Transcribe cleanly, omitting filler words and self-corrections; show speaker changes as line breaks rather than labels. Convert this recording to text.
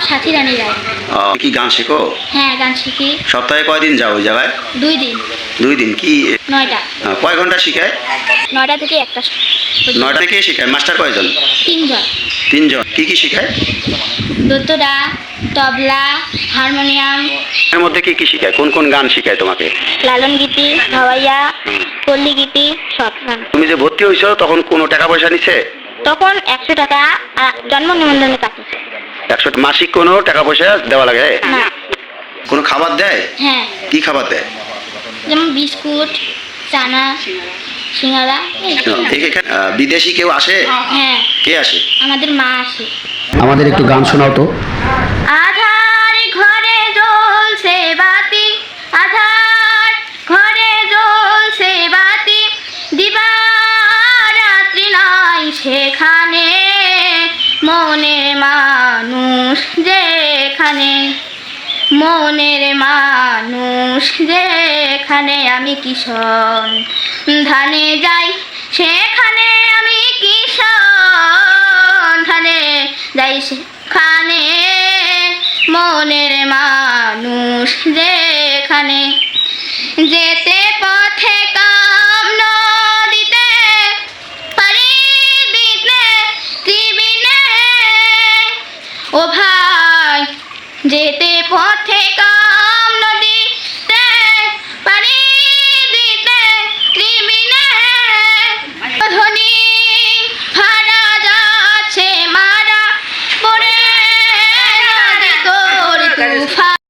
সাথী রানী রায়।
কি গান শেখো?
হ্যাঁ, গান শিখি।
সপ্তাহে কয়দিন যাও ওই জায়গায়?
2 দিন।
2 দিন। কি
9টা।
কয় ঘন্টা শিখায়?
9টা থেকে 1টা।
9টা থেকে শিখায়। মাস্টার কয়জন?
3 জন।
3 জন। কি শিখায়?
দোতরা, তবলা, হারমোনিয়াম।
এর মধ্যে কি শিখায়? কোন গান শিখায় তোমাকে?
লালন গীতি, ভাওয়াইয়া, পল্লী গীতি, সব গান।
তুমি যে ভর্তি হয়েছো তখন কোনো টাকা পয়সা নিছে?
তখন 100 টাকা জন্ম নিবন্ধনে কাটে।
100 মাসিক কোনো টাকা পয়সা দেওয়া লাগে?
না।
কোনো খাবার দেয়?
হ্যাঁ।
কি খাবার দেয়?
যেমন বিস্কুট, চানা, সিঙ্গারা।
বিদেশি কেউ আসে?
হ্যাঁ।
কে আসে?
আমাদের মা আসে।
আমাদের একটু গান শোনাও তো।
আধার ঘরে জ্বলছে বাতি, আধার ঘরে জ্বলছে বাতি, দিবারাত্রি নাই সেখানে, মনের মানুষ যেখানে, মনের মানুষ যেখানে, আমি কিষণ ধানে যাই সেখানে, আমি কিষণ ধানে যাই সেখানে, মনের মানুষ যেখানে, যেতে